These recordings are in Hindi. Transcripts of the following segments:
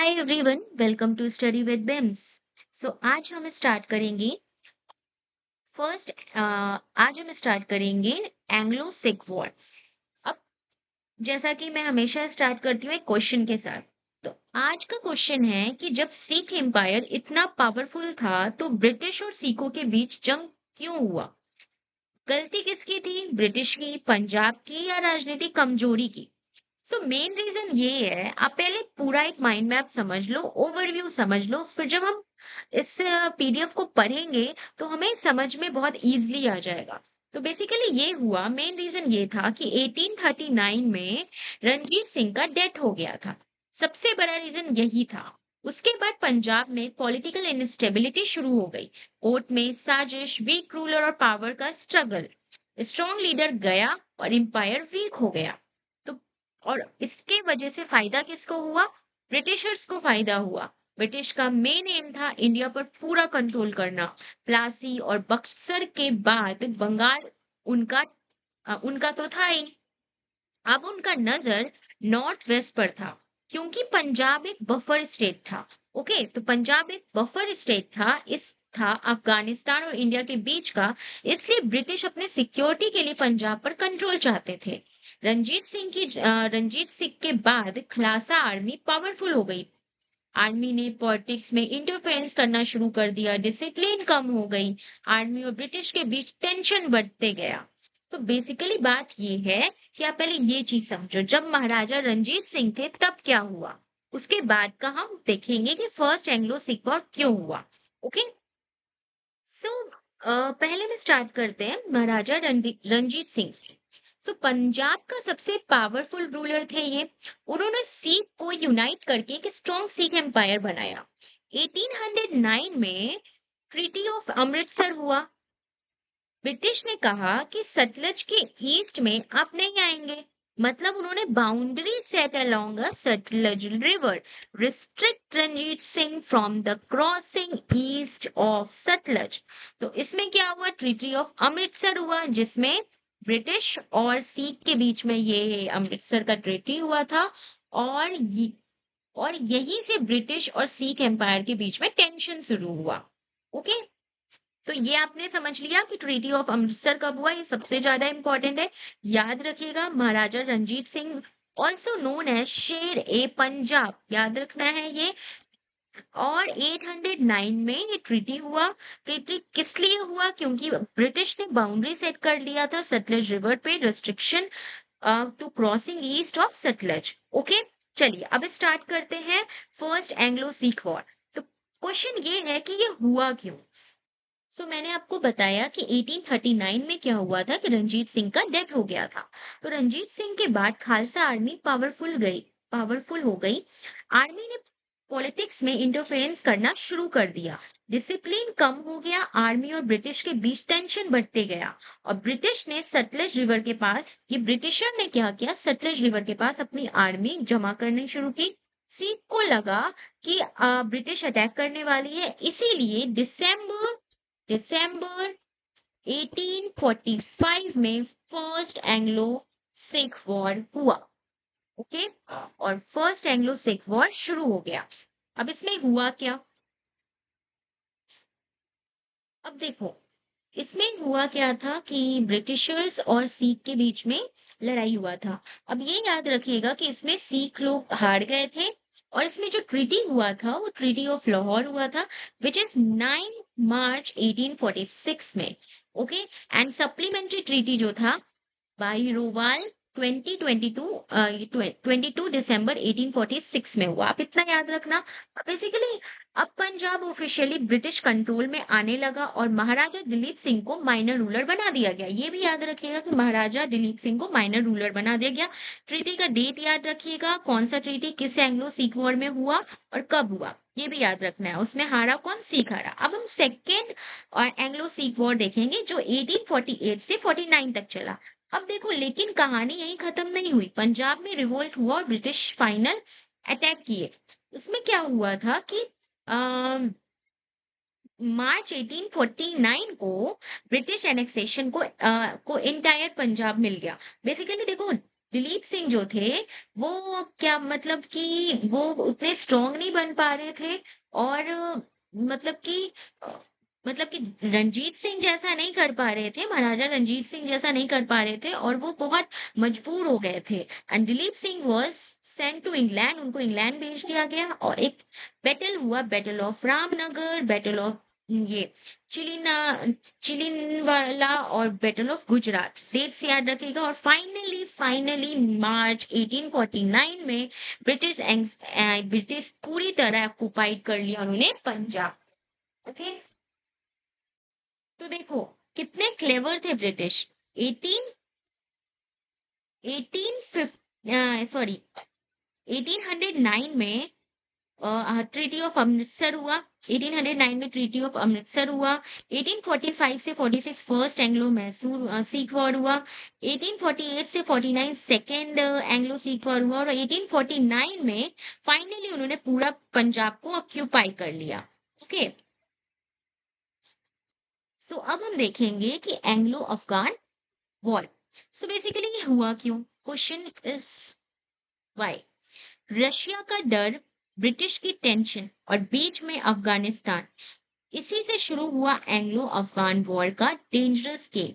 Hi everyone, welcome to study with बिम्स। आज हम स्टार्ट करेंगे फर्स्ट आज हम स्टार्ट करेंगे एंग्लो सिख वॉर। अब जैसा कि मैं हमेशा स्टार्ट करती हूँ एक क्वेश्चन के साथ। तो आज का क्वेश्चन है कि जब सिख एम्पायर इतना पावरफुल था तो ब्रिटिश और सिखों के बीच जंग क्यों हुआ? गलती किसकी थी, ब्रिटिश की, पंजाब की या राजनीतिक कमजोरी की? मेन रीजन ये है, आप पहले पूरा एक माइंड मैप समझ लो, ओवरव्यू समझ लो, फिर जब हम इस पीडीएफ को पढ़ेंगे तो हमें समझ में बहुत इजीली आ जाएगा। तो बेसिकली ये हुआ, मेन रीजन ये था कि 1839 में रणजीत सिंह का डेथ हो गया था। सबसे बड़ा रीजन यही था। उसके बाद पंजाब में पॉलिटिकल इनस्टेबिलिटी शुरू हो गई। कोर्ट में साजिश, वीक रूलर और पावर का स्ट्रगल। स्ट्रॉन्ग लीडर गया और एम्पायर वीक हो गया। तो और इसके वजह से फायदा किसको हुआ? ब्रिटिशर्स को फायदा हुआ। ब्रिटिश का मेन एम था इंडिया पर पूरा कंट्रोल करना। प्लासी और बक्सर के बाद बंगाल उनका उनका तो था ही। अब उनका नजर नॉर्थ वेस्ट पर था, क्योंकि पंजाब एक बफर स्टेट था। ओके, तो पंजाब एक बफर स्टेट था अफगानिस्तान और इंडिया के बीच का। इसलिए ब्रिटिश अपने सिक्योरिटी के लिए पंजाब पर कंट्रोल चाहते थे। रंजीत सिंह के बाद खालसा आर्मी पावरफुल हो गई। आर्मी ने पॉलिटिक्स में इंटरफेरेंस करना शुरू कर दिया, डिसिप्लिन कम हो गई। आर्मी और ब्रिटिश के बीच टेंशन बढ़ते गया। तो बेसिकली बात ये है कि आप पहले ये चीज समझो, जब महाराजा रंजीत सिंह थे तब क्या हुआ। उसके बाद का हम देखेंगे कि फर्स्ट एंग्लो सिख वॉर क्यों हुआ। ओके, सो पहले में स्टार्ट करते हैं महाराजा रंजीत सिंह से। पंजाब का सबसे पावरफुल रूलर थे ये। उन्होंने सिख को यूनाइट करके एक स्ट्रॉन्ग सिख एम्पायर बनाया। 1809 में ट्रीटी ऑफ अमृतसर हुआ। ब्रिटिश ने कहा कि सतलज के ईस्ट में आप नहीं आएंगे। मतलब उन्होंने boundary set along a Sutlej river, restrict Ranjit Singh from the crossing east of Sutlej. तो इसमें क्या हुआ? ट्रीटी ऑफ अमृतसर हुआ, जिसमें ब्रिटिश और सिख के बीच में ये अमृतसर का ट्रीटी हुआ था। और और यहीं से ब्रिटिश और सिख एम्पायर के बीच में टेंशन शुरू हुआ। ओके, तो ये आपने समझ लिया कि ट्रीटी ऑफ अमृतसर कब हुआ, ये सबसे ज्यादा इंपॉर्टेंट है। याद रखिएगा, Maharaja Ranjit Singh also known as Sher e Punjab, याद रखना है ये। और 809 में ये ट्रीटी हुआ। ट्रीटी किस लिए हुआ? क्योंकि ब्रिटिश ने बाउंड्री सेट कर लिया था सतलज रिवर पे, restriction to crossing east of Sutlej. Okay, चलिए अब स्टार्ट करते हैं फर्स्ट एंग्लो सिख वॉर। तो क्वेश्चन ये है कि ये हुआ क्यों। मैंने आपको बताया कि 1839 में क्या हुआ था कि रंजीत सिंह का डेथ हो गया था। तो रंजीत सिंह के बाद खालसा आर्मी पावरफुल हो गई। आर्मी ने पॉलिटिक्स में इंटरफेरेंस करना शुरू कर दिया। डिसिप्लिन कम हो गया। आर्मी और ब्रिटिश के बीच टेंशन बढ़ते गया। और ब्रिटिश ने सतलज रिवर के पास, ये ब्रिटिशर ने क्या किया, सतलज रिवर के पास अपनी आर्मी जमा करनी शुरू की। सिख को लगा कि ब्रिटिश अटैक करने वाली है, इसीलिए दिसंबर 1845 में फर्स्ट एंग्लो सिख वॉर हुआ। ओके, और फर्स्ट एंग्लो सिख वॉर शुरू हो गया। अब इसमें हुआ क्या? अब देखो, इसमें हुआ क्या था कि ब्रिटिशर्स और सिख के बीच में लड़ाई हुआ था। अब ये याद रखिएगा कि इसमें सिख लोग हार गए थे। और इसमें जो ट्रीटी हुआ था वो ट्रीटी ऑफ लाहौर हुआ था, विच इज 9 मार्च 1846 में। ओके, एंड सप्लीमेंट्री ट्रीटी जो था बाई रोवाल 22 दिसंबर 1846 में हुआ। आप इतना याद रखना। बेसिकली अब पंजाब ऑफिशियली ब्रिटिश कंट्रोल में आने लगा और महाराजा दिलीप सिंह को माइनर रूलर बना दिया गया। ये भी याद रखिएगा कि महाराजा दिलीप सिंह को माइनर रूलर बना दिया गया। ट्रीटी का डेट याद रखिएगा, कौन सा ट्रीटी किस एंग्लो सिख वॉर में हुआ और कब हुआ, ये भी याद रखना है। उसमें हारा कौन? सिख हारा। अब हम सेकेंड और एंग्लो सिख वॉर देखेंगे जो 1848 से 49 तक चला। अब देखो, लेकिन कहानी यही खत्म नहीं हुई। पंजाब में रिवोल्ट हुआ और ब्रिटिश फाइनल अटैक किए। उसमें क्या हुआ था कि मार्च 1849 को ब्रिटिश एनेक्सेशन को इंटायर पंजाब मिल गया। बेसिकली देखो, दिलीप सिंह जो थे, वो क्या मतलब कि वो उतने स्ट्रॉन्ग नहीं बन पा रहे थे और मतलब कि अ, मतलब कि रंजीत सिंह जैसा नहीं कर पा रहे थे, महाराजा रंजीत सिंह जैसा नहीं कर पा रहे थे और वो बहुत मजबूर हो गए थे। And Dilip Singh was sent to England, उनको इंग्लैंड भेज दिया गया और एक बैटल हुआ, battle of Ramnagar, battle of ये चिलिना चिलिनवाला और बैटल ऑफ गुजरात, डेट्स याद रखिएगा। और फाइनली मार्च 1849 में ब्रिटिश पूरी तरह ऑक्युपाइड कर लिया उन्होंने पंजाब। ओके, तो देखो कितने क्लेवर थे ब्रिटिश। 18 18 सॉरी 1809 में ट्रीटी ऑफ अमृतसर हुआ। 1809 में ट्रीटी ऑफ अमृतसर हुआ। 1845 से 46 first Anglo Mysore Sikh war हुआ। 1848 से 49 सेकेंड एंग्लो सिख वॉर हुआ और 1849 में फाइनली उन्होंने पूरा पंजाब को ऑक्यूपाई कर लिया। ओके, सो अब हम देखेंगे कि Anglo Afghan war. So basically ये हुआ क्यों? Question is why. रशिया का डर, ब्रिटिश की टेंशन और बीच में अफगानिस्तान, इसी से शुरू हुआ एंग्लो अफगान वॉर का डेंजरस गेम।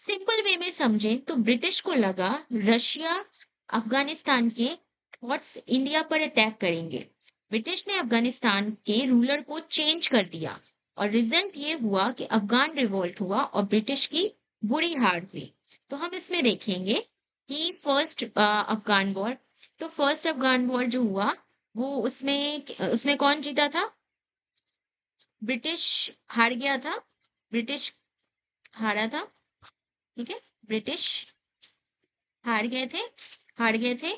सिंपल वे में समझें तो ब्रिटिश को लगा रशिया अफगानिस्तान के थॉट्स इंडिया पर अटैक करेंगे। ब्रिटिश ने अफगानिस्तान के रूलर को चेंज कर दिया और रिजल्ट ये हुआ कि अफगान रिवोल्ट हुआ और ब्रिटिश की बुरी हार हुई। तो हम इसमें देखेंगे कि फर्स्ट अफगान वॉर। तो फर्स्ट अफगान वॉर जो हुआ वो उसमें उसमें कौन जीता था? ब्रिटिश हार गया था। ब्रिटिश हारा था। ठीक है, ब्रिटिश हार गए थे, हार गए थे।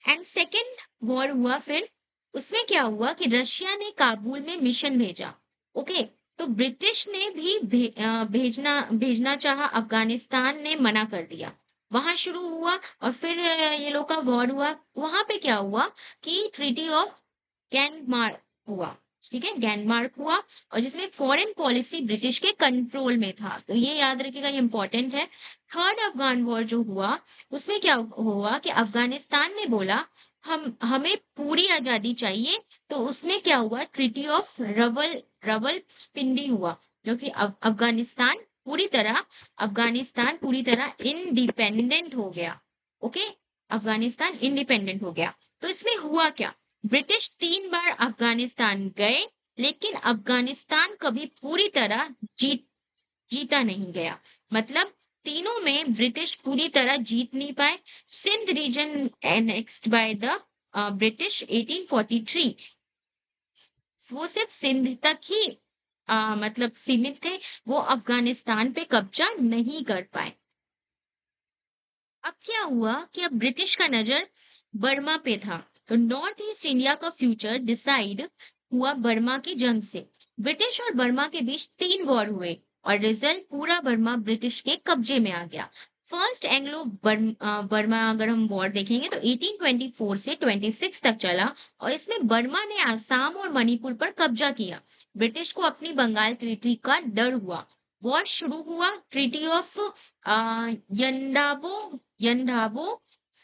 एंड सेकेंड वॉर हुआ फिर। उसमें क्या हुआ कि रशिया ने काबुल में मिशन भेजा। ओके, तो ब्रिटिश ने भी भेजना चाहा, अफगानिस्तान ने मना कर दिया। वहां शुरू हुआ और फिर ये लोग का वॉर हुआ। वहां पे क्या हुआ कि ट्रीटी ऑफ गैंडमार्क हुआ। ठीक है, गैंडमार्क हुआ और जिसमें फॉरेन पॉलिसी ब्रिटिश के कंट्रोल में था। तो ये याद रखिएगा, ये इंपॉर्टेंट है। थर्ड अफगान वॉर जो हुआ उसमें क्या हुआ कि अफगानिस्तान ने बोला हम हमें पूरी आजादी चाहिए। तो उसमें क्या हुआ, ट्रीटी ऑफ रवल पिंडी हुआ, जो कि अफगानिस्तान पूरी तरह इंडिपेंडेंट हो गया। ओके, अफगानिस्तान इंडिपेंडेंट हो गया। तो इसमें हुआ क्या, ब्रिटिश 3 बार अफगानिस्तान गए लेकिन अफगानिस्तान कभी पूरी तरह जीता नहीं गया। मतलब तीनों में ब्रिटिश पूरी तरह जीत नहीं पाए। Sindh region annexed by the British 1843, वो सिर्फ सिंध तक ही मतलब सीमित थे, वो अफगानिस्तान पे कब्जा नहीं कर पाए। अब क्या हुआ कि अब ब्रिटिश का नजर बर्मा पे था। तो नॉर्थ ईस्ट इंडिया का फ्यूचर डिसाइड हुआ बर्मा की जंग से। ब्रिटिश और बर्मा के बीच 3 वॉर हुए और रिजल्ट पूरा बर्मा ब्रिटिश के कब्जे में आ गया। फर्स्ट एंग्लो बर्मा अगर हम वॉर देखेंगे तो 1824 से 26 तक चला और इसमें बर्मा ने आसाम और मणिपुर पर कब्जा किया। ब्रिटिश को अपनी बंगाल ट्रीटी का डर हुआ। वॉर शुरू हुआ, ट्रीटी ऑफ यंडाबो यंडाबो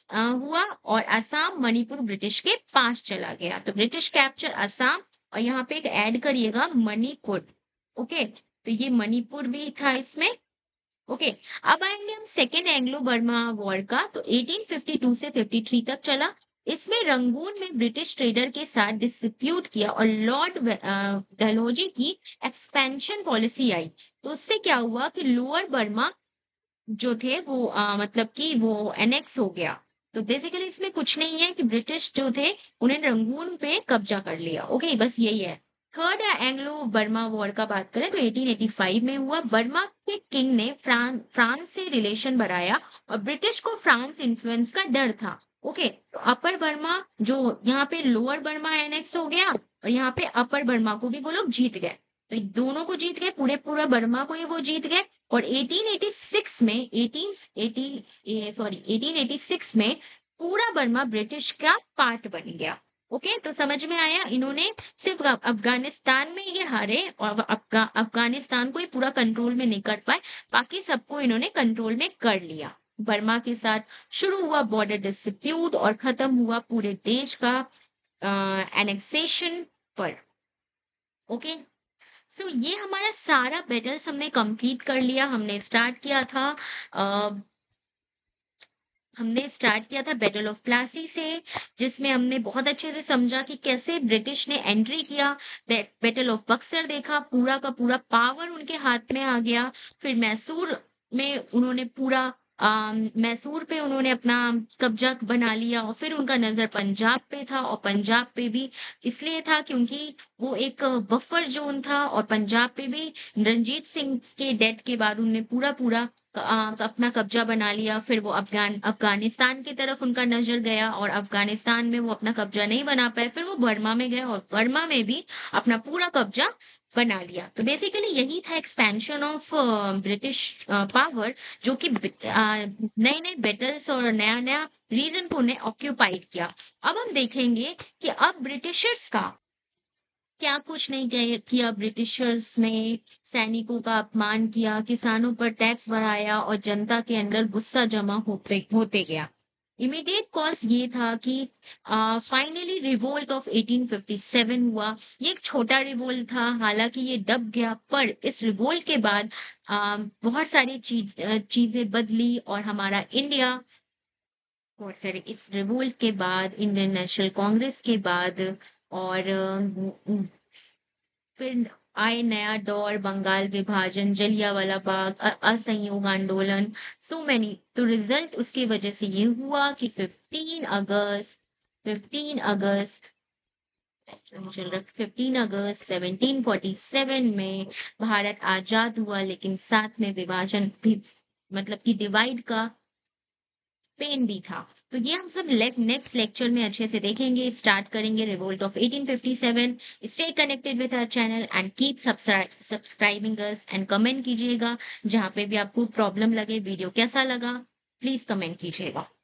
हुआ और असम मणिपुर ब्रिटिश के पास चला गया। तो ब्रिटिश कैप्चर असम और यहाँ पे एक ऐड करिएगा मणिपुर। ओके, तो ये मणिपुर भी था इसमें। ओके, अब आएंगे हम सेकेंड एंग्लो बर्मा वॉर का। तो 1852 से 53 तक चला। इसमें रंगून में ब्रिटिश ट्रेडर के साथ डिस्प्यूट किया और लॉर्ड डलहौजी की एक्सपेंशन पॉलिसी आई। तो उससे क्या हुआ कि लोअर बर्मा जो थे वो मतलब कि वो एनेक्स हो गया। तो बेसिकली इसमें कुछ नहीं है कि ब्रिटिश जो थे उन्हें रंगून पे कब्जा कर लिया। ओके, बस यही है। थर्ड एंग्लो बर्मा वॉर का बात करें तो 1885 में हुआ। बर्मा के किंग ने फ्रांस से रिलेशन बढ़ाया और ब्रिटिश को फ्रांस इन्फ्लुएंस का डर था। ओके, तो अपर बर्मा जो यहाँ पे लोअर बर्मा एनेक्स हो गया और यहाँ पे अपर बर्मा को भी वो लोग जीत गए। तो दोनों को जीत गए, पूरे बर्मा को ही वो जीत गए। और 1886 में पूरा बर्मा ब्रिटिश का पार्ट बन गया। ओके, तो समझ में आया, इन्होंने सिर्फ अफगानिस्तान में ये हारे और अफगानिस्तान को ही पूरा कंट्रोल में नहीं कर पाए, बाकी सबको इन्होंने कंट्रोल में कर लिया। बर्मा के साथ शुरू हुआ बॉर्डर डिस्प्यूट और खत्म हुआ पूरे देश का एनेक्सेशन पर। ओके, सो ये हमारा सारा बैटल्स हमने कंप्लीट कर लिया। हमने स्टार्ट किया था बैटल ऑफ प्लासी से, जिसमें हमने बहुत अच्छे से समझा कि कैसे ब्रिटिश ने एंट्री किया। बैटल ऑफ बक्सर देखा, पूरा का पूरा पावर उनके हाथ में आ गया। फिर मैसूर पे उन्होंने अपना कब्जा बना लिया, और फिर उनका नजर पंजाब पे था, और पंजाब पे भी इसलिए था क्योंकि वो एक बफर जोन था, और पंजाब पे भी रणजीत सिंह के डेथ के बाद उन्होंने पूरा पूरा अपना कब्जा बना लिया। फिर वो अफगानिस्तान की तरफ उनका नजर गया, और अफगानिस्तान में वो अपना कब्जा नहीं बना पाए, फिर वो बर्मा में गए और बर्मा में भी अपना पूरा कब्जा बना लिया। तो बेसिकली यही था एक्सपेंशन ऑफ ब्रिटिश पावर, जो कि नए नए बेटल्स और नया नया रीजन को उन्हें ऑक्यूपाइड किया। अब हम देखेंगे कि अब ब्रिटिशर्स का क्या कुछ नहीं किया। ब्रिटिशर्स ने सैनिकों का अपमान किया, किसानों पर टैक्स बढ़ाया, और जनता के अंदर गुस्सा जमा होते होते गया। इमीडिएट कॉज ये था कि फाइनली रिवोल्ट ऑफ 1857 हुआ। ये एक छोटा रिवोल्ट था, हालांकि ये दब गया, पर इस रिवोल्ट के बाद बहुत सारी चीजें बदली, और हमारा इंडिया, बहुत सारे इस रिवोल्ट के बाद इंडियन नेशनल कांग्रेस के बाद, और फिर आए नया दौर, बंगाल विभाजन, जलियांवाला बाग, असहयोग आंदोलन, सो मैनी। तो रिजल्ट उसकी वजह से ये हुआ कि 15 अगस्त 1747 में भारत आजाद हुआ, लेकिन साथ में विभाजन भी, मतलब कि डिवाइड का पेन भी था। तो ये हम सब नेक्स्ट लेक्चर में अच्छे से देखेंगे। स्टार्ट करेंगे revolt of 1857। Stay connected with our channel and keep subscribing us, and comment कीजिएगा जहां पे भी आपको प्रॉब्लम लगे, वीडियो कैसा लगा, प्लीज कमेंट कीजिएगा।